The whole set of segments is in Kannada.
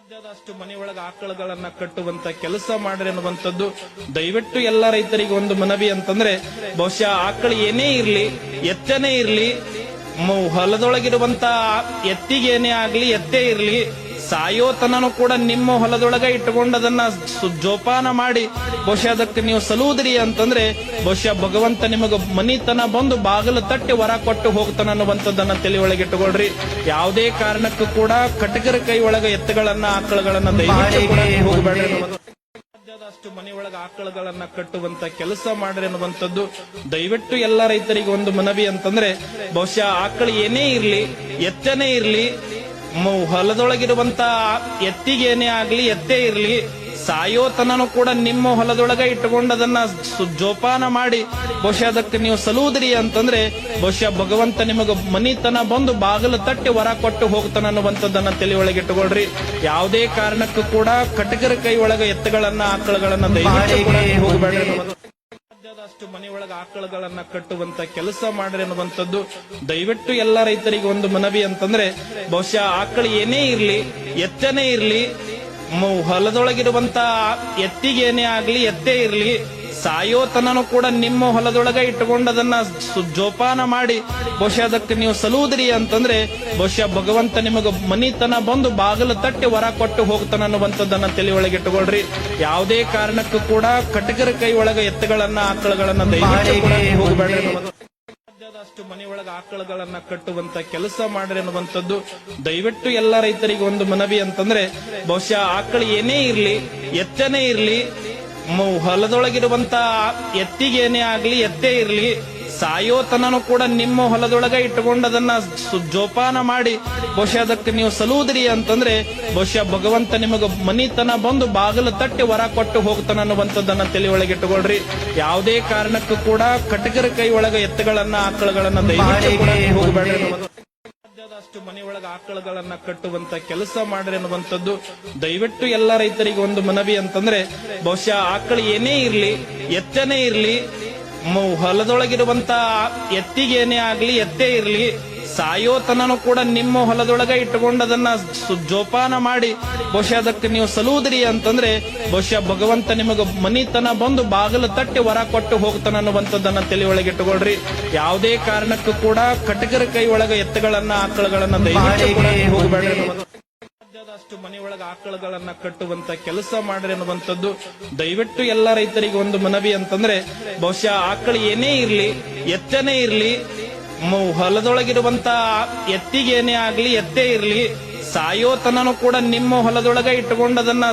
ಸಾಧ್ಯದಷ್ಟು ಮನೆಯೊಳಗೆ ಆಕಳುಗಳನ್ನ ಕಟ್ಟುವಂತ ಕೆಲಸ ಮಾಡ್ರಿ ಅನ್ನುವಂಥದ್ದು ದಯವಿಟ್ಟು ಎಲ್ಲ ರೈತರಿಗೆ ಒಂದು ಮನವಿ ಅಂತಂದ್ರೆ, ಬಹುಶಃ ಆಕಳು ಏನೇ ಇರ್ಲಿ, ಎತ್ತನೇ ಇರ್ಲಿ, ಹೊಲದೊಳಗಿರುವಂತ ಎತ್ತಿಗೇನೇ ಆಗ್ಲಿ, ಎತ್ತೇ ಇರ್ಲಿ, ಸಾಯೋತನನು ಕೂಡ ನಿಮ್ಮ ಹೊಲದೊಳಗೆ ಇಟ್ಟುಕೊಂಡದನ್ನ ಜೋಪಾನ ಮಾಡಿ ಬಹುಶಃ ಅದಕ್ಕೆ ನೀವು ಸಲುವುದ್ರಿ ಅಂತಂದ್ರೆ ಬಹುಶಃ ಭಗವಂತ ನಿಮಗೆ ಮನಿತನ ಬಂದು ಬಾಗಿಲು ತಟ್ಟಿ ವರ ಕೊಟ್ಟು ಹೋಗ್ತಾನ ಅನ್ನುವಂಥದ್ದನ್ನ ತಲೆ ಒಳಗೆ ಇಟ್ಟುಕೊಳ್ರಿ. ಯಾವುದೇ ಕಾರಣಕ್ಕೂ ಕೂಡ ಕಟಕರ ಕೈ ಒಳಗೆ ಎತ್ತುಗಳನ್ನ ಆಕಳುಗಳನ್ನ ದಯವಿಟ್ಟು ಹೋಗಬೇಡ್ರಿ ಅನ್ನೋದು. ಸಾಧ್ಯದಷ್ಟು ಮನೆಯೊಳಗೆ ಆಕಳುಗಳನ್ನ ಕಟ್ಟುವಂತ ಕೆಲಸ ಮಾಡ್ರಿ ಅನ್ನುವಂಥದ್ದು ದಯವಿಟ್ಟು ಎಲ್ಲ ರೈತರಿಗೆ ಒಂದು ಮನವಿ ಅಂತಂದ್ರೆ, ಬಹುಶಃ ಆಕಳು ಏನೇ ಇರ್ಲಿ, ಎತ್ತನೇ ಇರ್ಲಿ, ಹೊಲದೊಳಗಿರುವಂತ ಎತ್ತಿಗೇನೇ ಆಗ್ಲಿ, ಎತ್ತೇ ಇರ್ಲಿ, ಸಾಯೋತನನು ಕೂಡ ನಿಮ್ಮ ಹೊಲದೊಳಗೆ ಇಟ್ಟುಕೊಂಡದನ್ನ ಜೋಪಾನ ಮಾಡಿ ಬಹುಶಃ ಅದಕ್ಕೆ ನೀವು ಸಲುವುದ್ರಿ ಅಂತಂದ್ರೆ ಬಹುಶಃ ಭಗವಂತ ನಿಮಗೆ ಮನಿತನ ಬಂದು ಬಾಗಿಲು ತಟ್ಟಿ ವರ ಕೊಟ್ಟು ಹೋಗ್ತಾನ ಅನ್ನುವಂಥದ್ದನ್ನ ತಲೆ ಒಳಗೆ ಇಟ್ಟುಕೊಳ್ರಿ. ಯಾವುದೇ ಕಾರಣಕ್ಕೂ ಕೂಡ ಕಟಕರ ಕೈ ಒಳಗೆ ಎತ್ತುಗಳನ್ನ ಆಕಳುಗಳನ್ನ ದಯವಿಟ್ಟು ಹೋಗಬೇಡ್ರಿ ಅನ್ನೋದು. ಸಾಧ್ಯದಷ್ಟು ಮನೆಯೊಳಗೆ ಆಕಳುಗಳನ್ನ ಕಟ್ಟುವಂತ ಕೆಲಸ ಮಾಡ್ರಿ ಅನ್ನುವಂಥದ್ದು ದಯವಿಟ್ಟು ಎಲ್ಲ ರೈತರಿಗೆ ಒಂದು ಮನವಿ ಅಂತಂದ್ರೆ, ಬಹುಶಃ ಆಕಳು ಏನೇ ಇರ್ಲಿ, ಎತ್ತನೇ ಇರ್ಲಿ, ಹೊಲದೊಳಗಿರುವಂತ ಎತ್ತಿಗೇನೇ ಆಗ್ಲಿ, ಎತ್ತೇ ಇರ್ಲಿ, ಸಾಯೋತನನು ಕೂಡ ನಿಮ್ಮ ಹೊಲದೊಳಗೆ ಇಟ್ಟುಕೊಂಡದನ್ನ ಜೋಪಾನ ಮಾಡಿ ಬಹುಶಃ ಅದಕ್ಕೆ ನೀವು ಸಲುವುದ್ರಿ ಅಂತಂದ್ರೆ ಬಹುಶಃ ಭಗವಂತ ನಿಮಗೆ ಮನಿತನ ಬಂದು ಬಾಗಿಲು ತಟ್ಟಿ ವರ ಕೊಟ್ಟು ಹೋಗ್ತಾನ ಅನ್ನುವಂಥದ್ದನ್ನ ತಲೆ ಒಳಗೆ ಇಟ್ಟುಕೊಳ್ರಿ. ಯಾವುದೇ ಕಾರಣಕ್ಕೂ ಕೂಡ ಕಟಕರ ಕೈ ಒಳಗೆ ಎತ್ತುಗಳನ್ನ ಆಕಳುಗಳನ್ನ ದಯವಿಟ್ಟು ಹೋಗಬೇಡ್ರಿ ಅನ್ನೋದು. ಸಾಧ್ಯದಷ್ಟು ಮನೆಯೊಳಗೆ ಆಕಳುಗಳನ್ನ ಕಟ್ಟುವಂತ ಕೆಲಸ ಮಾಡ್ರಿ ಅನ್ನುವಂಥದ್ದು ದಯವಿಟ್ಟು ಎಲ್ಲ ರೈತರಿಗೆ ಒಂದು ಮನವಿ ಅಂತಂದ್ರೆ, ಬಹುಶಃ ಆಕಳು ಏನೇ ಇರ್ಲಿ, ಎತ್ತನೇ ಇರ್ಲಿ, ಹೊಲದೊಳಗಿರುವಂತ ಎತ್ತಿಗೇನೇ ಆಗ್ಲಿ, ಎತ್ತೇ ಇರ್ಲಿ, ಸಾಯೋತನನು ಕೂಡ ನಿಮ್ಮ ಹೊಲದೊಳಗೆ ಇಟ್ಟುಕೊಂಡದನ್ನ ಜೋಪಾನ ಮಾಡಿ ಬಹುಶಃ ಅದಕ್ಕೆ ನೀವು ಸಲುವುದ್ರಿ ಅಂತಂದ್ರೆ ಬಹುಶಃ ಭಗವಂತ ನಿಮಗೆ ಮನಿತನ ಬಂದು ಬಾಗಿಲು ತಟ್ಟಿ ವರ ಕೊಟ್ಟು ಹೋಗ್ತಾನ ಅನ್ನುವಂಥದ್ದನ್ನ ತಲೆ ಒಳಗೆ ಇಟ್ಟುಕೊಳ್ರಿ. ಯಾವುದೇ ಕಾರಣಕ್ಕೂ ಕೂಡ ಕಟಕರ ಕೈ ಒಳಗೆ ಎತ್ತುಗಳನ್ನ ಆಕಳುಗಳನ್ನ ದಯವಿಟ್ಟು ಹೋಗಬೇಡ್ರಿ ಅನ್ನೋದು. ಸಾಧ್ಯದಷ್ಟು ಮನೆಯೊಳಗೆ ಆಕಳುಗಳನ್ನ ಕಟ್ಟುವಂತ ಕೆಲಸ ಮಾಡ್ರಿ ಅನ್ನುವಂಥದ್ದು ದಯವಿಟ್ಟು ಎಲ್ಲ ರೈತರಿಗೆ ಒಂದು ಮನವಿ ಅಂತಂದ್ರೆ, ಬಹುಶಃ ಆಕಳು ಏನೇ ಇರ್ಲಿ, ಎತ್ತನೇ ಇರ್ಲಿ, ಹೊಲದೊಳಗಿರುವಂತ ಎತ್ತಿಗೇನೇ ಆಗ್ಲಿ, ಎತ್ತೇ ಇರ್ಲಿ, ಸಾಯೋತನನು ಕೂಡ ನಿಮ್ಮ ಹೊಲದೊಳಗೆ ಇಟ್ಟುಕೊಂಡದನ್ನ ಜೋಪಾನ ಮಾಡಿ ಬಹುಶಃ ಅದಕ್ಕೆ ನೀವು ಸಲುವುದ್ರಿ ಅಂತಂದ್ರೆ ಬಹುಶಃ ಭಗವಂತ ನಿಮಗೆ ಮನಿತನ ಬಂದು ಬಾಗಿಲು ತಟ್ಟಿ ವರ ಕೊಟ್ಟು ಹೋಗ್ತಾನ ಅನ್ನುವಂಥದ್ದನ್ನ ತಲೆ ಒಳಗೆ ಇಟ್ಟುಕೊಳ್ರಿ. ಯಾವುದೇ ಕಾರಣಕ್ಕೂ ಕೂಡ ಕಟಕರ ಕೈ ಒಳಗೆ ಎತ್ತುಗಳನ್ನ ಆಕಳುಗಳನ್ನ ದಯವಿಟ್ಟು ಹೋಗಬೇಡ್ರಿ ಅನ್ನೋದು. ಸಾಧ್ಯದಷ್ಟು ಮನೆಯೊಳಗೆ ಆಕಳುಗಳನ್ನ ಕಟ್ಟುವಂತ ಕೆಲಸ ಮಾಡ್ರಿ ಅನ್ನುವಂಥದ್ದು ದಯವಿಟ್ಟು ಎಲ್ಲ ರೈತರಿಗೆ ಒಂದು ಮನವಿ ಅಂತಂದ್ರೆ, ಬಹುಶಃ ಆಕಳು ಏನೇ ಇರ್ಲಿ, ಎತ್ತನೇ ಇರ್ಲಿ, ಹೊಲದೊಳಗಿರುವಂತ ಎತ್ತಿಗೇನೇ ಆಗ್ಲಿ, ಎತ್ತೇ ಇರ್ಲಿ, ಸಾಯೋತನನು ಕೂಡ ನಿಮ್ಮ ಹೊಲದೊಳಗೆ ಇಟ್ಟುಕೊಂಡದನ್ನ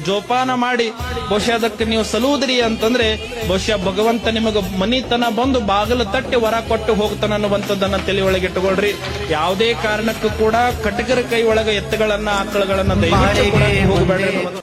ಜೋಪಾನ ಮಾಡಿ ಬಹುಶಃ ಅದಕ್ಕೆ ನೀವು ಸಲುವುದ್ರಿ ಅಂತಂದ್ರೆ ಬಹುಶಃ ಭಗವಂತ ನಿಮಗೆ ಮನಿತನ ಬಂದು ಬಾಗಿಲು ತಟ್ಟಿ ವರ ಕೊಟ್ಟು ಹೋಗ್ತಾನ ಅನ್ನುವಂಥದ್ದನ್ನ ತಲೆ ಒಳಗೆ ಇಟ್ಟುಕೊಳ್ರಿ. ಯಾವುದೇ ಕಾರಣಕ್ಕೂ ಕೂಡ ಕಟಕರ ಕೈ ಒಳಗೆ ಎತ್ತುಗಳನ್ನ ಆಕಳುಗಳನ್ನ ದಯವಿಟ್ಟು ಹೋಗಬೇಡ್ರಿ ಅನ್ನೋದು.